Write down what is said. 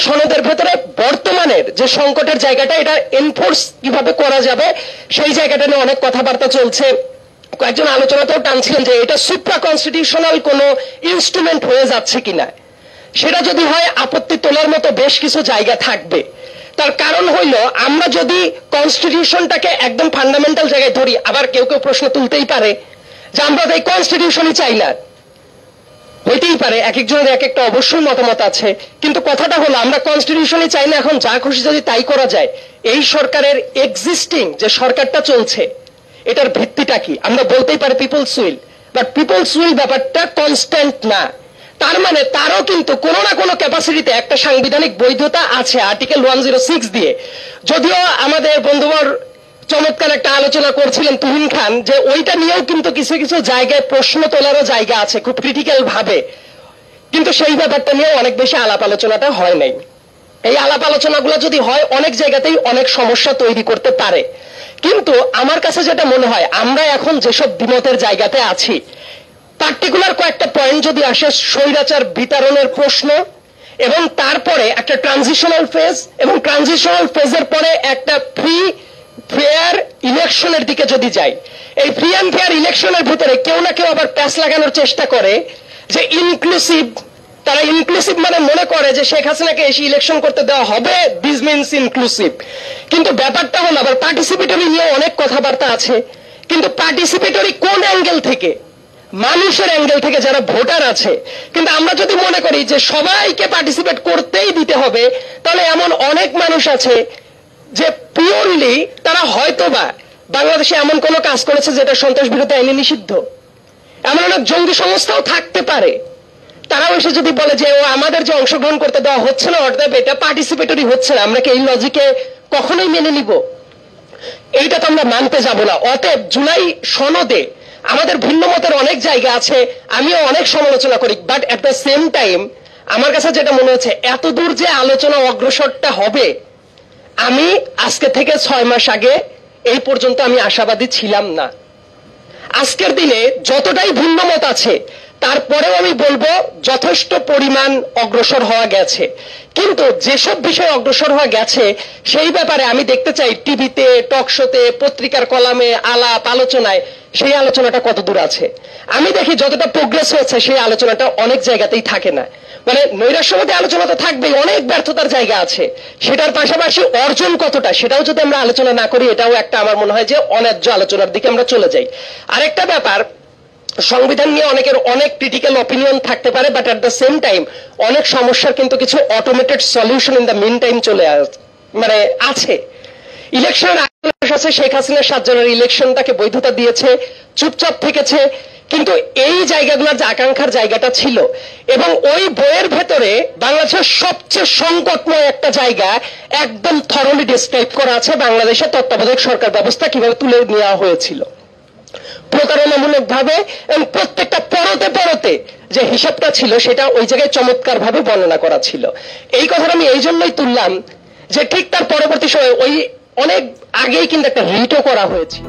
সনদের ভেতরে বর্তমানের যে সংকটের জায়গাটা, এটা এনফোর্স কিভাবে করা যাবে সেই জায়গাটা নিয়ে অনেক কথাবার্তা চলছে। কয়েকজন আলোচনাতেও টানছিলেন যে এটা সুপ্রা কনস্টিটিউশনাল কোন ইনস্ট্রুমেন্ট হয়ে যাচ্ছে কিনা। সেটা যদি হয় আপত্তি তোলার মতো বেশ কিছু জায়গা থাকবে। তার কারণ হইল, আমরা যদি কনস্টিটিউশনটাকে একদম ফান্ডামেন্টাল জায়গায় ধরি, আবার কেউ কেউ প্রশ্ন তুলতেই পারে যে আমরা তো এই কনস্টিটিউশনই চাই না। হইতেই পারে, এক একজনের এক একটা অবশ্যই মতামত আছে, কিন্তু কথাটা হলো আমরা কনস্টিটিউশনই চাই না। এখন যা খুশি যদি তাই করা যায়, এই সরকারের এক্সিস্টিং যে সরকারটা চলছে এটার ভিত্তিটা কি? আমরা বলতেই পারি people's will, but people's will ব্যাপারটা কনস্ট্যান্ট না। তার মানে তারও কিন্তু কোনো না কোনো ক্যাপাসিটিতে একটা সাংবিধানিক বৈধতা আছে আর্টিকেল 106 দিয়ে। যদিও আমাদের বন্ধুবর চমৎকার একটা আলোচনা করছিলেন তুহিন খান, যে ওইটা নিয়েও কিন্তু কিছু কিছু জায়গায় প্রশ্ন তোলারও জায়গা আছে খুব ক্রিটিক্যাল ভাবে, কিন্তু সেই ব্যাপারটা নিয়েও অনেক বেশি আলাপ আলোচনাটা হয় নাই। এই আলাপ আলোচনাগুলো যদি হয় অনেক জায়গাতেই অনেক সমস্যা তৈরি করতে পারে। কিন্তু আমার কাছে যেটা মনে হয়, আমরা এখন যেসব দ্বিমতের জায়গাতে আছি, পার্টিকুলার কয়েকটা পয়েন্ট যদি আসে, স্বৈরাচার বিতরণের প্রশ্ন, এবং তারপরে একটা ট্রানজিশনাল ফেজ, এবং ট্রানজিশনাল ফেজের পরে একটা ফ্রি ফেয়ার ইলেকশনের দিকে যদি যাই, এই ফ্রি অ্যান্ড ফেয়ার ইলেকশনের ভিতরে কেউ না কেউ আবার প্যাচ লাগানোর চেষ্টা করে যে ইনক্লুসিভ। তারা ইনক্লুসিভ মানে মনে করে যে শেখ হাসিনাকে এসে ইলেকশন করতে দেওয়া হবে, দিস মিনস ইনক্লুসিভ। কিন্তু ব্যাপারটা হলো আবার পার্টিসিপেটরি নিয়ে অনেক কথাবার্তা আছে, কিন্তু পার্টিসিপেটরি কোন অ্যাঙ্গেল থেকে? মানুষের অ্যাঙ্গেল থেকে, যারা ভোটার আছে। কিন্তু আমরা যদি মনে করি যে সবাইকে পার্টিসিপেট করতেই দিতে হবে, তাহলে এমন অনেক মানুষ আছে যে পিওরলি তারা হয়তোবা বাংলাদেশে এমন কোন কাজ করেছে যেটা সন্ত্রাস বিরোধী আইনে নিষিদ্ধ। এমন অনেক জঙ্গি সংস্থাও থাকতে পারে। তারাও এসে যদি বলে যে ও আমাদের যে অংশগ্রহণ করতে দেওয়া হচ্ছে না, অর্থাৎ এটা পার্টিসিপেটরি হচ্ছে না, আমরা কি এই লজিকে কখনোই মেনে নিব? এইটা তো আমরা মানতে যাব না। অতএব জুলাই সনদে আমাদের ভিন্ন মতের অনেক জায়গা আছে, আমিও অনেক সমালোচনা করি, but at the same time আমার কাছে যেটা মনে হচ্ছে, এত দূর যে আলোচনা অগ্রসরটা হবে, আমি আজকে থেকে 6 মাস আগে এই পর্যন্ত আমি আশাবাদী ছিলাম না। আজকের দিনে যতটাই ভিন্ন মত আছে, তারপরেও আমি বলবো যথেষ্ট পরিমাণ অগ্রসর হওয়া গেছে। কিন্তু যেসব বিষয় অগ্রসর হওয়া গেছে সেই ব্যাপারে আমি দেখতে চাই টিভিতে, টক শোতে, পত্রিকার কলামে, আলাপ আলোচনায় সেই আলোচনাটা কত দূর আছে। আমি দেখি যতটা প্রোগ্রেস হয়েছে সেই আলোচনাটা অনেক জায়গাতেই থাকে না। মানে নৈরাশ্যবাদী আলোচনা তো থাকবেই, অনেক ব্যর্থতার জায়গা আছে, সেটার পাশাপাশি অর্জন কতটা সেটাও যদি আমরা আলোচনা না করি, এটাও একটা আমার মনে হয় যে অন্যায্য আলোচনার দিকে আমরা চলে যাই। আরেকটা ব্যাপার, সংবিধান নিয়ে অনেকের অনেক ক্রিটিক্যাল অপিনিয়ন থাকতে পারে, but at the same time অনেক সমস্যার কিন্তু কিছু automated solution in the meantime চলে আছে। ইলেকশনের আছে, শেখ হাসিনা 7 জানুয়ারি ইলেকশনটাকে বৈধতা দিয়েছে, চুপচাপ থেকেছে, কিন্তু এই জায়গাগুলোর যে আকাঙ্ক্ষার জায়গাটা ছিল, এবং ওই বইয়ের ভেতরে বাংলাদেশের সবচেয়ে সংকটময় একটা জায়গা একদম থরলি ডিসক্রাইব করা আছে, বাংলাদেশের তত্ত্বাবধায়ক সরকার ব্যবস্থা কিভাবে তুলে নেওয়া হয়েছিল প্রতারণামূলক ভাবে, এবং প্রত্যেকটা পরতে পরতে যে হিসাবটা ছিল সেটা ওই জায়গায় চমৎকার ভাবে বর্ণনা করা ছিল। এই কথাটা আমি এই জন্যই তুললাম যে ঠিক তার পরবর্তী সময় ওই অনেক আগেই কিন্তু একটা রিটও করা হয়েছিল।